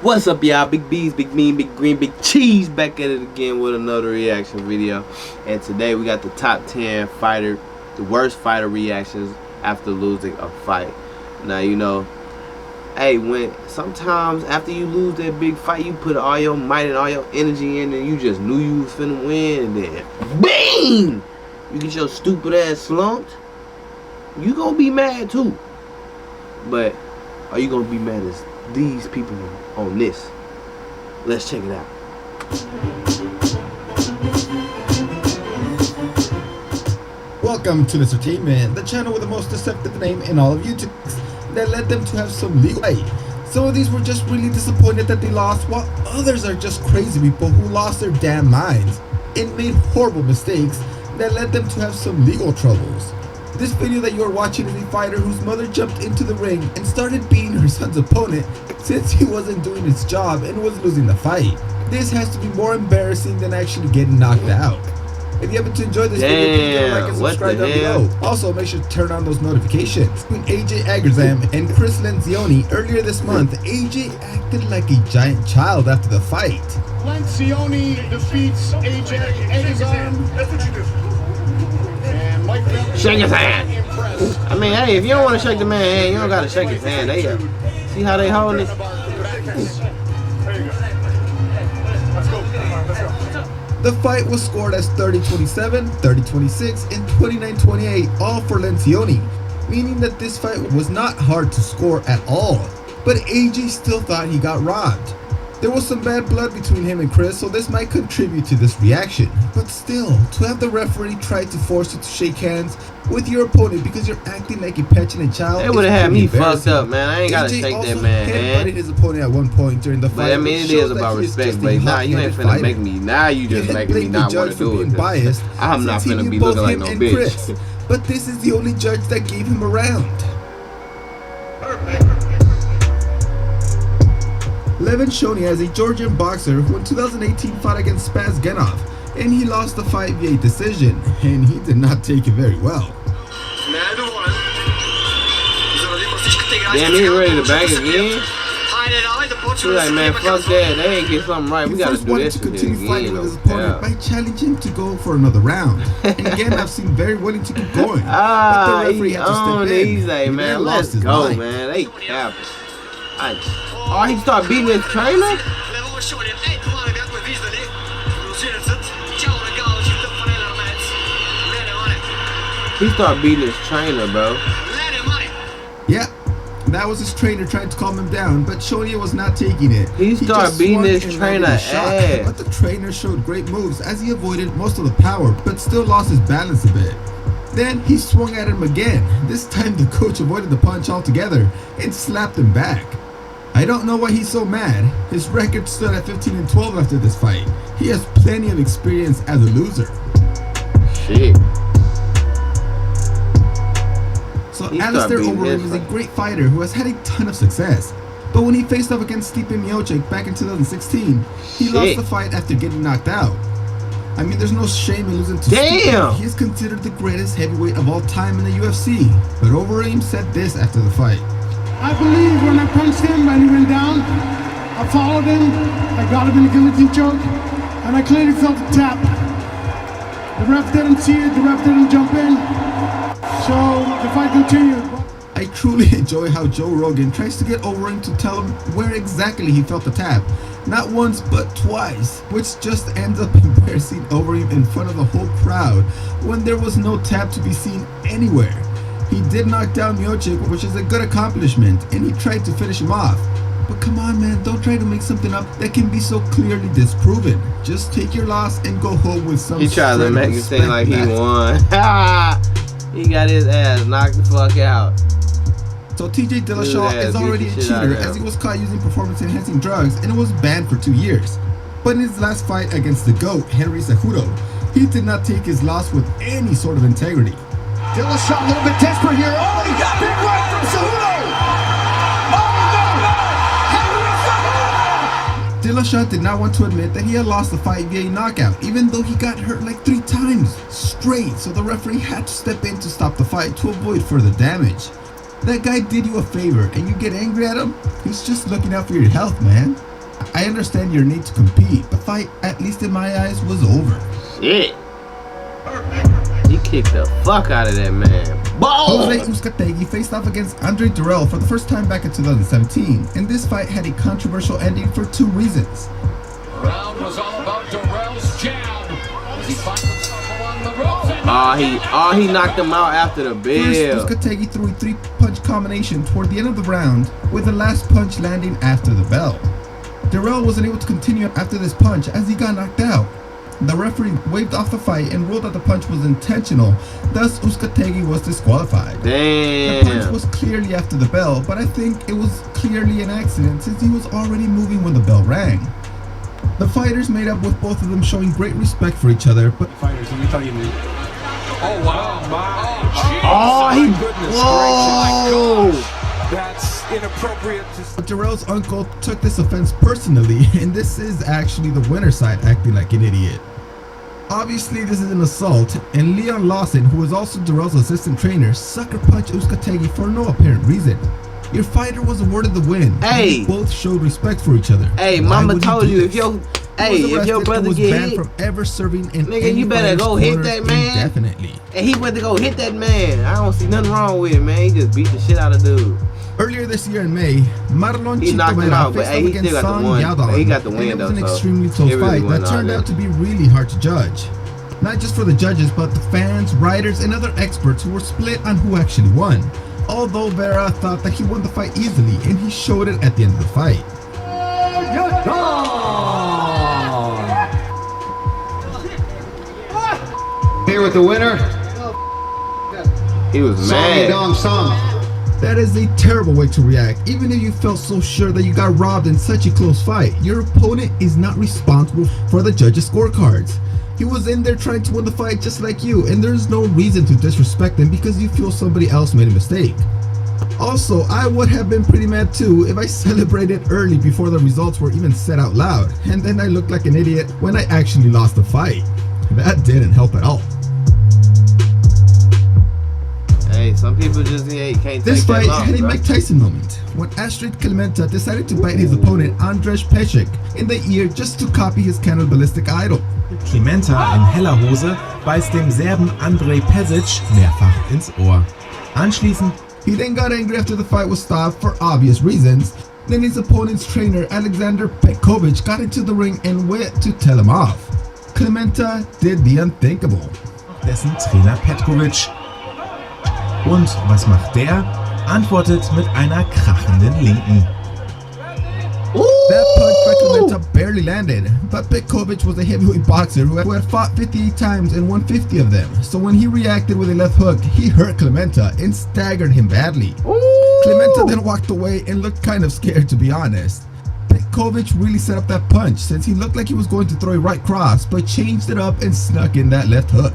What's up, y'all? Big B's, Big Mean, Big Green, Big Cheese back at it again with another reaction video. And today we got the top 10 the worst fighter reactions after losing a fight. Now, you know, hey, when sometimes after you lose that big fight, you put all your might and all your energy in and you just knew you was finna win, and then BANG! You get your stupid ass slumped. You gonna be mad too. But are you gonna be mad as these people on this? Let's check it out. Welcome to Entertainment, the channel with the most deceptive name in all of YouTube that led them to have some leeway. Some of these were just really disappointed that they lost, while others are just crazy people who lost their damn minds and made horrible mistakes that led them to have some legal troubles. This video that you are watching is a fighter whose mother jumped into the ring and started beating her son's opponent since he wasn't doing his job and was losing the fight. This has to be more embarrassing than actually getting knocked out. If you happen to enjoy this video, please give a like and subscribe down below. Also, make sure to turn on those notifications. Between AJ Agazarm and Chris Lencioni earlier this month, AJ acted like a giant child after the fight. Lencioni defeats AJ Agazarm. That's what you do. And Mike Bell, shake his hand. I mean, hey, if you don't want to shake the man's hand, you don't gotta shake his hand. They see how they holding it. There you go. Let's go. The fight was scored as 30-27, 30-26, and 29-28, all for Lencioni, meaning that this fight was not hard to score at all. But AJ still thought he got robbed. There was some bad blood between him and Chris, so this might contribute to this reaction. But still, to have the referee try to force you to shake hands with your opponent because you're acting like a petulant child, they would have had me fucked up, man. I ain't gotta shake that man's hand. His opponent at one point during the fight. But I mean, it is about respect, but nah, you ain't finna make me. Now you just making me not want to do it. Biased, I'm not finna be looking like no bitch. Chris. But this is the only judge that gave him a round. Levin Shoney is a Georgian boxer who in 2018 fought against Spaz Genov, and he lost the fight via decision, and he did not take it very well. Damn, he ready to bang again? He's like, man, fuck that. They ain't get something right. We gotta do this to continue fighting with his opponent by challenging him to go for another round. And again, I've seen very willing to keep going. But the referee had to step in. He's like, man, let's go, man. They capping. Oh, he started beating his trainer? He started beating his trainer, bro. Yeah, that was his trainer trying to calm him down, but Shoney was not taking it. He started beating his trainer ass. But the trainer showed great moves as he avoided most of the power, but still lost his balance a bit. Then he swung at him again. This time the coach avoided the punch altogether and slapped him back. I don't know why he's so mad. His record stood at 15-12 after this fight. He has plenty of experience as a loser. Shit. So Alistair Overeem is a great fighter who has had a ton of success. But when he faced up against Stipe Miocic back in 2016, he lost the fight after getting knocked out. I mean, there's no shame in losing to Stipe. He is considered the greatest heavyweight of all time in the UFC. But Overeem said this after the fight. I believe when I punched him and he went down, I followed him, I got him in the guillotine choke, and I clearly felt the tap. The ref didn't see it, the ref didn't jump in, so the fight continued. I truly enjoy how Joe Rogan tries to get Overeem to tell him where exactly he felt the tap. Not once, but twice, which just ends up embarrassing Overeem in front of the whole crowd when there was no tap to be seen anywhere. He did knock down Miocic, which is a good accomplishment, and he tried to finish him off. But come on, man, don't try to make something up that can be so clearly disproven. Just take your loss and go home with some. He tried to make it seem like he won. He got his ass knocked the fuck out. So TJ Dillashaw is already a cheater as he was caught using performance-enhancing drugs and was banned for 2 years. But in his last fight against the GOAT, Henry Cejudo, he did not take his loss with any sort of integrity. Dillashaw a little bit desperate here. Oh, he got big right from Cejudo. Oh, no. Dillashaw did not want to admit that he had lost the fight via knockout, even though he got hurt like 3 times straight, so the referee had to step in to stop the fight to avoid further damage. That guy did you a favor and you get angry at him? He's just looking out for your health, man. I understand your need to compete. The fight, at least in my eyes, was over. Shit. He kicked the fuck out of that man. Jose Boom! Uzcategui faced off against Andre Durrell for the first time back in 2017, and this fight had a controversial ending for two reasons. The round was all about Durrell's jab. As he finds himself along the ropes. He knocked him out after the bell. First, Uzcategui threw a three-punch combination toward the end of the round, with the last punch landing after the bell. Durrell wasn't able to continue after this punch as he got knocked out. The referee waved off the fight and ruled that the punch was intentional, thus Uzcategui was disqualified. Damn. The punch was clearly after the bell, but I think it was clearly an accident since he was already moving when the bell rang. The fighters made up with both of them showing great respect for each other, but Fighters, let me tell you, man. Oh, wow. Oh, he. Oh, Whoa! that's inappropriate to Durrell's uncle took this offense personally, and this is actually the winner's side acting like an idiot. Obviously, this is an assault, and Leon Lawson, who is also Durrell's assistant trainer, sucker punched Uzcategui for no apparent reason. Your fighter was awarded the win. Hey. You both showed respect for each other. Hey, Why mama would he told do you this? if your He was if your arrested brother and was get banned hit, from ever serving in Nigga, any you better fighter's go hit corner that man. indefinitely. and he went to go hit that man, I don't see nothing wrong with it, man. He just beat the shit out of dude. Earlier this year in May, Marlon He Chito knocked him Vera out, but faced hey, off he against still got the Song one. Yadong. He got the And win, it was though, an so extremely it close really fight wasn't that all turned that. out to be really hard to judge. Not just for the judges, but the fans, writers, and other experts who were split on who actually won. Although Vera thought that he won the fight easily, and he showed it at the end of the fight. Here with the winner, He was Song mad. Yadong Song. That is a terrible way to react. Even if you felt so sure that you got robbed in such a close fight, your opponent is not responsible for the judges' scorecards. He was in there trying to win the fight just like you, and there's no reason to disrespect him because you feel somebody else made a mistake. Also, I would have been pretty mad too if I celebrated early before the results were even said out loud, and then I looked like an idiot when I actually lost the fight. That didn't help at all. Hey, some people just can't take This that fight loss, had a bro. Mike Tyson moment when Astrid Klimenta decided to bite his opponent Andrzej Pesek in the ear just to copy his cannibalistic idol. Klimenta in heller Hose beißt dem Serben Andrej Pesic mehrfach ins Ohr. Anschließend He then got angry after the fight was stopped for obvious reasons. Then his opponent's trainer Alexander Petkovic got into the ring and went to tell him off. Klimenta did the unthinkable. dessen Trainer Petkovic. Und was macht der? Antwortet mit einer krachenden Linken. That punch by Klimenta barely landed, but Petkovic was a heavyweight boxer who had fought 58 times and won 50 of them. So when he reacted with a left hook, he hurt Klimenta and staggered him badly. Klimenta then walked away and looked kind of scared, to be honest. Petkovic really set up that punch since he looked like he was going to throw a right cross, but changed it up and snuck in that left hook.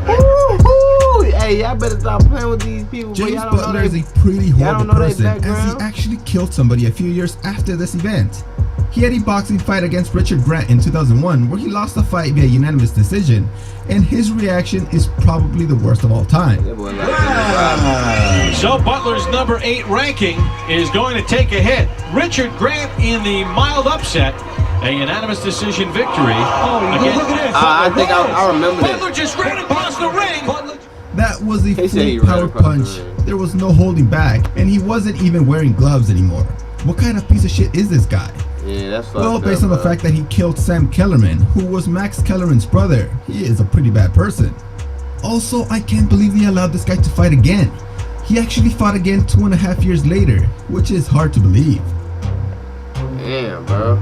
Woo-hoo! Hey, y'all better stop playing with these people. Boy. James Y'all don't know Butler is they- a pretty y'all horrible don't know their person, as he background? actually killed somebody a few years after this event. He had a boxing fight against Richard Grant in 2001 where he lost the fight via unanimous decision, and his reaction is probably the worst of all time. That boy like that. So Butler's number 8 ranking is going to take a hit. Richard Grant in the mild upset, a unanimous decision victory. Oh, look at this. I think I remember Butler that. just ran across the ring. That was a He said he full ran power across punch. the ring. There was no holding back, and he wasn't even wearing gloves anymore. What kind of piece of shit is this guy? Yeah, that's fucked Well, up, based on the bro. fact that he killed Sam Kellerman, who was Max Kellerman's brother, he is a pretty bad person. Also, I can't believe they allowed this guy to fight again. He actually fought again 2.5 years later, which is hard to believe. Damn, bro.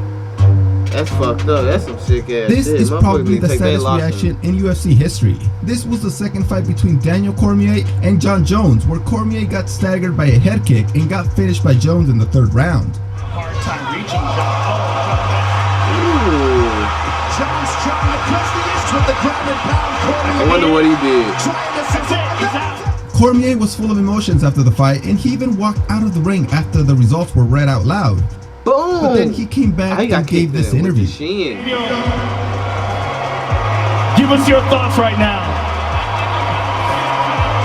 That's fucked up. That's some sick ass This shit. is Motherfuckers probably need to the take their saddest losses. reaction in UFC history. This was the second fight between Daniel Cormier and John Jones, where Cormier got staggered by a head kick and got finished by Jones in the third round. Hard time reaching John. Ooh. Jones trying to press the issue with the ground and pound. Cormier I wonder what he did. trying to fix it. He's out. Cormier was full of emotions after the fight, and he even walked out of the ring after the results were read out loud. Boom. But then he came back I got and gave kicked this in with interview. the shin. Give us your thoughts right now.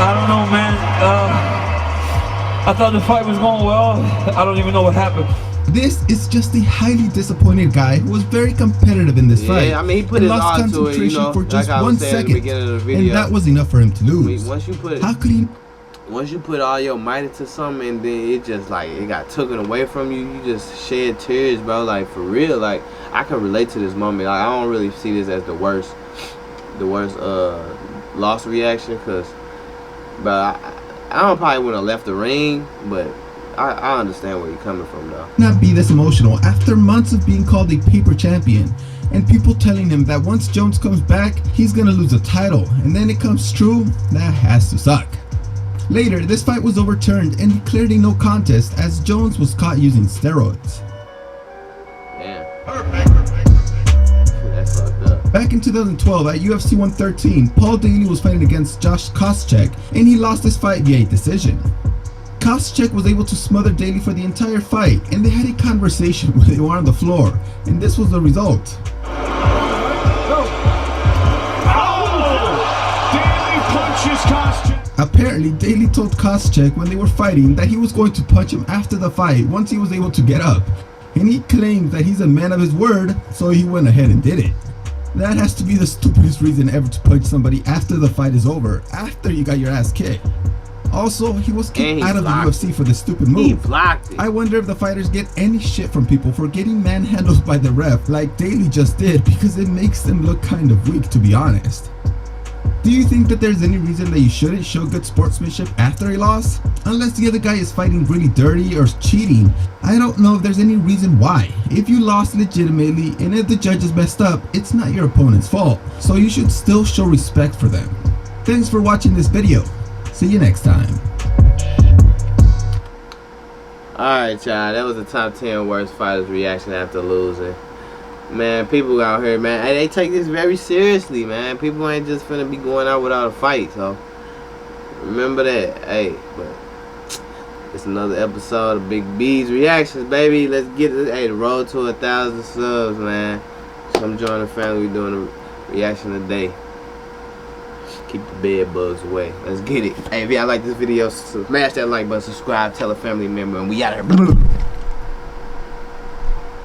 I don't know, man. I thought the fight was going well. I don't even know what happened. This is just a highly disappointed guy who was very competitive in this fight. Yeah, I mean, he put and his lost all to it, concentration you know, for just like I 1 was saying at the second, beginning of the and video. that was enough for him to I mean, lose. How could he? Once you put all your might into something and then it just like it got taken away from you, you just shed tears, bro. Like for real, like I can relate to this moment. Like I don't really see this as the worst loss reaction, but I don't probably wouldn't have left the ring, but I understand where you're coming from though. Not be this emotional after months of being called a paper champion and people telling him that once Jones comes back, he's gonna lose the title, and then it comes true. That has to suck. Later, this fight was overturned and declared a no contest as Jones was caught using steroids. Damn. That's fucked up. Back in 2012 at UFC 113, Paul Daly was fighting against Josh Koscheck and he lost his fight via decision. Koscheck was able to smother Daly for the entire fight and they had a conversation where they were on the floor, and this was the result. Daly punches Koscheck. Apparently, Daly told Koscheck when they were fighting that he was going to punch him after the fight once he was able to get up. And he claims that he's a man of his word, so he went ahead and did it. That has to be the stupidest reason ever to punch somebody after the fight is over, after you got your ass kicked. Also, he was kicked out of the UFC for this stupid move. He blocked it. I wonder if the fighters get any shit from people for getting manhandled by the ref like Daly just did, because it makes them look kind of weak, to be honest. Do you think that there's any reason that you shouldn't show good sportsmanship after a loss? Unless the other guy is fighting really dirty or cheating, I don't know if there's any reason why. If you lost legitimately and if the judges messed up, it's not your opponent's fault, so you should still show respect for them. Thanks for watching this video. See you next time. Alright, y'all, that was the top 10 worst fighters' reaction after losing. Man, people out here, man, they take this very seriously, man. People ain't just finna be going out without a fight, so remember that. Hey, but it's another episode of Big B's Reactions, baby. Let's get it. Hey, the road to 1,000 subs, man. Come join the family. We doing a reaction today. Keep the bed bugs away. Let's get it. Hey, if y'all like this video, smash that like button, subscribe, tell a family member, and we out here.